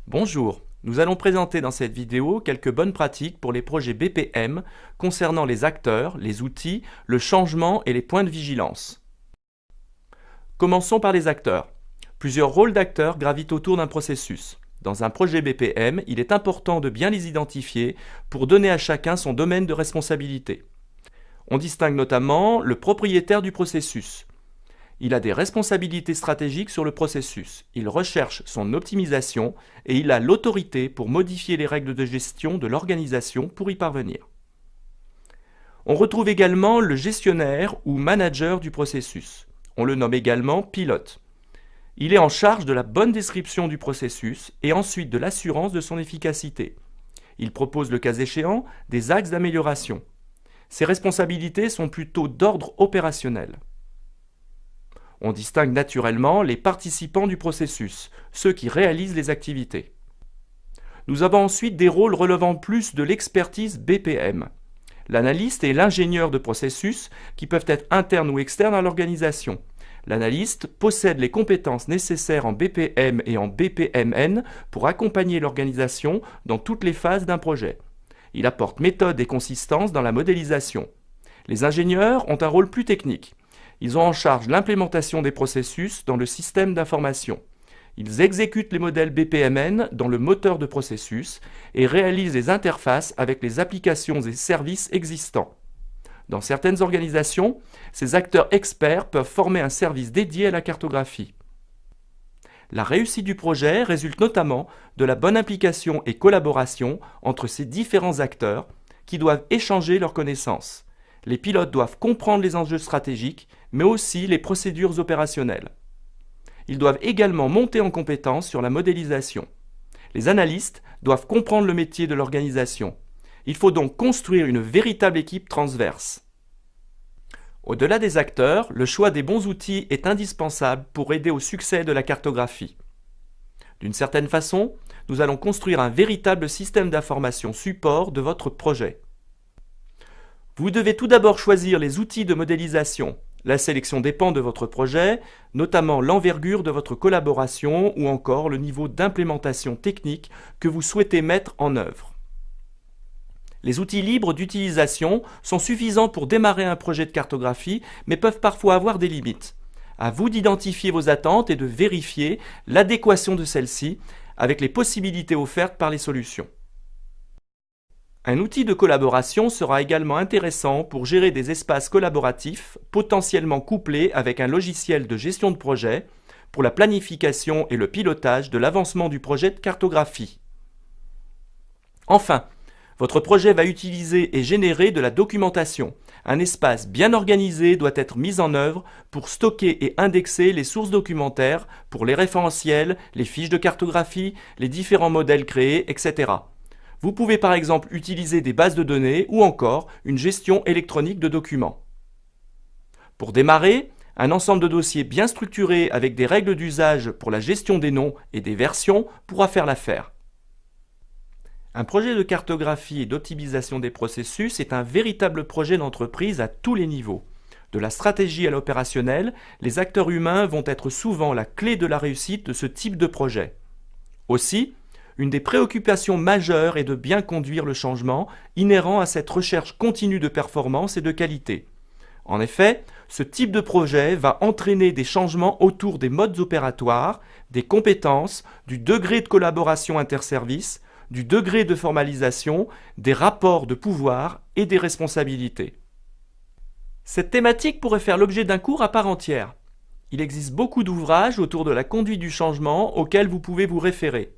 Bonjour, nous allons présenter dans cette vidéo quelques bonnes pratiques pour les projets BPM concernant les acteurs, les outils, le changement et les points de vigilance. Commençons par les acteurs. Plusieurs rôles d'acteurs gravitent autour d'un processus. Dans un projet BPM, il est important de bien les identifier pour donner à chacun son domaine de responsabilité. On distingue notamment le propriétaire du processus. Il a des responsabilités stratégiques sur le processus, il recherche son optimisation et il a l'autorité pour modifier les règles de gestion de l'organisation pour y parvenir. On retrouve également le gestionnaire ou manager du processus. On le nomme également pilote. Il est en charge de la bonne description du processus et ensuite de l'assurance de son efficacité. Il propose le cas échéant des axes d'amélioration. Ses responsabilités sont plutôt d'ordre opérationnel. On distingue naturellement les participants du processus, ceux qui réalisent les activités. Nous avons ensuite des rôles relevant plus de l'expertise BPM. L'analyste et l'ingénieur de processus qui peuvent être internes ou externes à l'organisation. L'analyste possède les compétences nécessaires en BPM et en BPMN pour accompagner l'organisation dans toutes les phases d'un projet. Il apporte méthode et consistance dans la modélisation. Les ingénieurs ont un rôle plus technique. Ils ont en charge l'implémentation des processus dans le système d'information. Ils exécutent les modèles BPMN dans le moteur de processus et réalisent les interfaces avec les applications et services existants. Dans certaines organisations, ces acteurs experts peuvent former un service dédié à la cartographie. La réussite du projet résulte notamment de la bonne implication et collaboration entre ces différents acteurs qui doivent échanger leurs connaissances. Les pilotes doivent comprendre les enjeux stratégiques, mais aussi les procédures opérationnelles. Ils doivent également monter en compétence sur la modélisation. Les analystes doivent comprendre le métier de l'organisation. Il faut donc construire une véritable équipe transverse. Au-delà des acteurs, le choix des bons outils est indispensable pour aider au succès de la cartographie. D'une certaine façon, nous allons construire un véritable système d'information support de votre projet. Vous devez tout d'abord choisir les outils de modélisation. La sélection dépend de votre projet, notamment l'envergure de votre collaboration ou encore le niveau d'implémentation technique que vous souhaitez mettre en œuvre. Les outils libres d'utilisation sont suffisants pour démarrer un projet de cartographie, mais peuvent parfois avoir des limites. À vous d'identifier vos attentes et de vérifier l'adéquation de celles-ci avec les possibilités offertes par les solutions. Un outil de collaboration sera également intéressant pour gérer des espaces collaboratifs potentiellement couplés avec un logiciel de gestion de projet pour la planification et le pilotage de l'avancement du projet de cartographie. Enfin, votre projet va utiliser et générer de la documentation. Un espace bien organisé doit être mis en œuvre pour stocker et indexer les sources documentaires pour les référentiels, les fiches de cartographie, les différents modèles créés, etc. Vous pouvez par exemple utiliser des bases de données ou encore une gestion électronique de documents. Pour démarrer, un ensemble de dossiers bien structurés avec des règles d'usage pour la gestion des noms et des versions pourra faire l'affaire. Un projet de cartographie et d'optimisation des processus est un véritable projet d'entreprise à tous les niveaux. De la stratégie à l'opérationnel, les acteurs humains vont être souvent la clé de la réussite de ce type de projet. Aussi, une des préoccupations majeures est de bien conduire le changement inhérent à cette recherche continue de performance et de qualité. En effet, ce type de projet va entraîner des changements autour des modes opératoires, des compétences, du degré de collaboration interservices, du degré de formalisation, des rapports de pouvoir et des responsabilités. Cette thématique pourrait faire l'objet d'un cours à part entière. Il existe beaucoup d'ouvrages autour de la conduite du changement auxquels vous pouvez vous référer.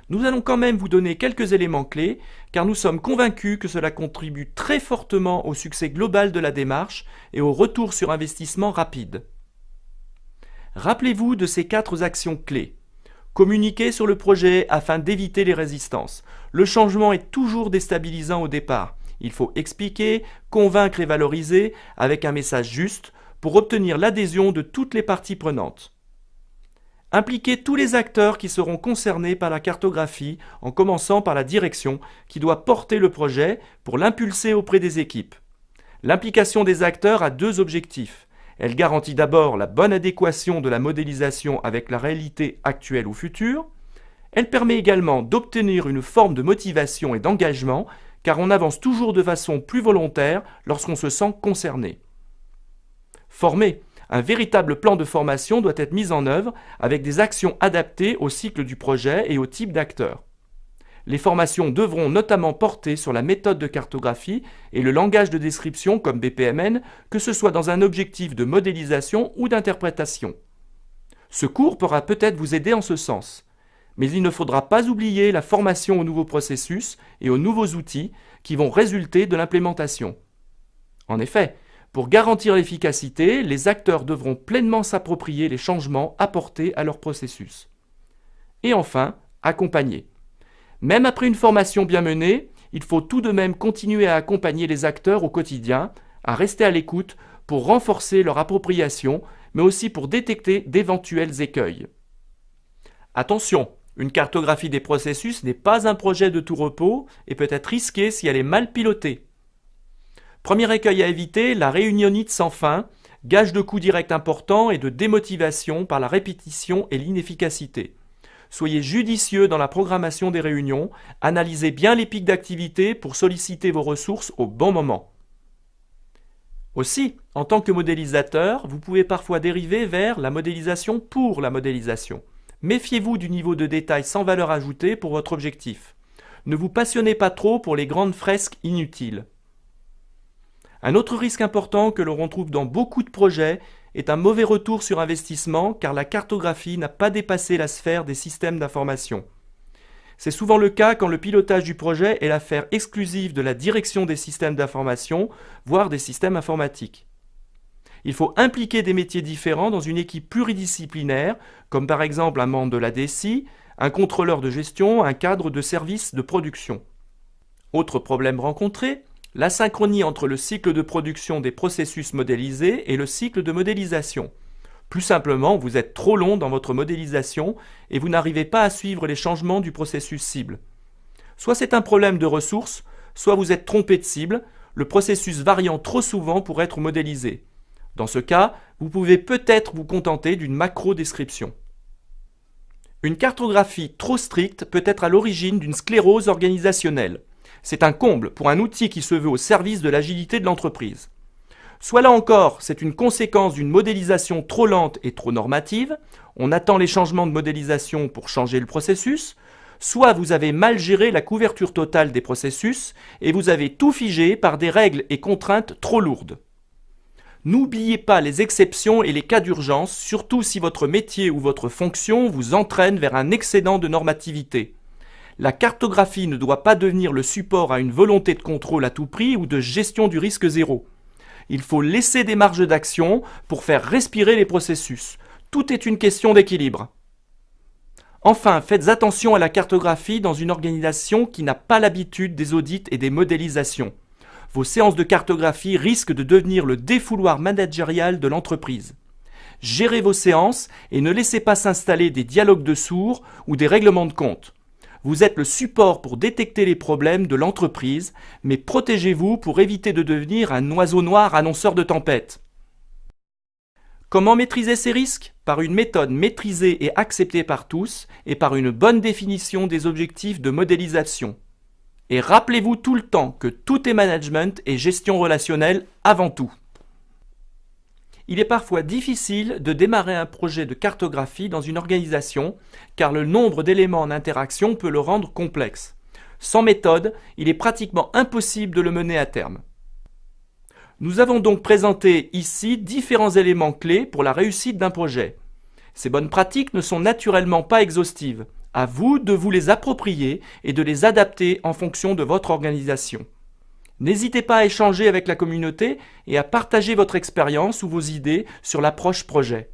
Nous allons quand même vous donner quelques éléments clés, car nous sommes convaincus que cela contribue très fortement au succès global de la démarche et au retour sur investissement rapide. Rappelez-vous de ces 4 actions clés. Communiquer sur le projet afin d'éviter les résistances. Le changement est toujours déstabilisant au départ. Il faut expliquer, convaincre et valoriser avec un message juste pour obtenir l'adhésion de toutes les parties prenantes. Impliquer tous les acteurs qui seront concernés par la cartographie, en commençant par la direction qui doit porter le projet pour l'impulser auprès des équipes. L'implication des acteurs a 2 objectifs. Elle garantit d'abord la bonne adéquation de la modélisation avec la réalité actuelle ou future, Elle permet également d'obtenir une forme de motivation et d'engagement, car on avance toujours de façon plus volontaire lorsqu'on se sent concerné. Former. Un véritable plan de formation doit être mis en œuvre avec des actions adaptées au cycle du projet et au type d'acteur. Les formations devront notamment porter sur la méthode de cartographie et le langage de description comme BPMN, que ce soit dans un objectif de modélisation ou d'interprétation. Ce cours pourra peut-être vous aider en ce sens, mais il ne faudra pas oublier la formation aux nouveaux processus et aux nouveaux outils qui vont résulter de l'implémentation. En effet, pour garantir l'efficacité, les acteurs devront pleinement s'approprier les changements apportés à leur processus. Et enfin, accompagner. Même après une formation bien menée, il faut tout de même continuer à accompagner les acteurs au quotidien, à rester à l'écoute pour renforcer leur appropriation, mais aussi pour détecter d'éventuels écueils. Attention, une cartographie des processus n'est pas un projet de tout repos et peut être risquée si elle est mal pilotée. Premier écueil à éviter, la réunionnite sans fin, gage de coûts directs importants et de démotivation par la répétition et l'inefficacité. Soyez judicieux dans la programmation des réunions, analysez bien les pics d'activité pour solliciter vos ressources au bon moment. Aussi, en tant que modélisateur, vous pouvez parfois dériver vers la modélisation pour la modélisation. Méfiez-vous du niveau de détail sans valeur ajoutée pour votre objectif. Ne vous passionnez pas trop pour les grandes fresques inutiles. Un autre risque important que l'on retrouve dans beaucoup de projets est un mauvais retour sur investissement car la cartographie n'a pas dépassé la sphère des systèmes d'information. C'est souvent le cas quand le pilotage du projet est l'affaire exclusive de la direction des systèmes d'information, voire des systèmes informatiques. Il faut impliquer des métiers différents dans une équipe pluridisciplinaire, comme par exemple un membre de la DSI, un contrôleur de gestion, un cadre de service de production. Autre problème rencontré, l'asynchronie entre le cycle de production des processus modélisés et le cycle de modélisation. Plus simplement, vous êtes trop long dans votre modélisation et vous n'arrivez pas à suivre les changements du processus cible. Soit c'est un problème de ressources, soit vous êtes trompé de cible, le processus variant trop souvent pour être modélisé. Dans ce cas, vous pouvez peut-être vous contenter d'une macro-description. Une cartographie trop stricte peut être à l'origine d'une sclérose organisationnelle. C'est un comble pour un outil qui se veut au service de l'agilité de l'entreprise. Soit là encore, c'est une conséquence d'une modélisation trop lente et trop normative, on attend les changements de modélisation pour changer le processus, soit vous avez mal géré la couverture totale des processus et vous avez tout figé par des règles et contraintes trop lourdes. N'oubliez pas les exceptions et les cas d'urgence, surtout si votre métier ou votre fonction vous entraîne vers un excédent de normativité. La cartographie ne doit pas devenir le support à une volonté de contrôle à tout prix ou de gestion du risque zéro. Il faut laisser des marges d'action pour faire respirer les processus. Tout est une question d'équilibre. Enfin, faites attention à la cartographie dans une organisation qui n'a pas l'habitude des audits et des modélisations. Vos séances de cartographie risquent de devenir le défouloir managérial de l'entreprise. Gérez vos séances et ne laissez pas s'installer des dialogues de sourds ou des règlements de compte. Vous êtes le support pour détecter les problèmes de l'entreprise, mais protégez-vous pour éviter de devenir un oiseau noir annonceur de tempête. Comment maîtriser ces risques? Par une méthode maîtrisée et acceptée par tous, et par une bonne définition des objectifs de modélisation. Et rappelez-vous tout le temps que tout est management et gestion relationnelle avant tout. Il est parfois difficile de démarrer un projet de cartographie dans une organisation car le nombre d'éléments en interaction peut le rendre complexe. Sans méthode, il est pratiquement impossible de le mener à terme. Nous avons donc présenté ici différents éléments clés pour la réussite d'un projet. Ces bonnes pratiques ne sont naturellement pas exhaustives. À vous de vous les approprier et de les adapter en fonction de votre organisation. N'hésitez pas à échanger avec la communauté et à partager votre expérience ou vos idées sur l'approche projet.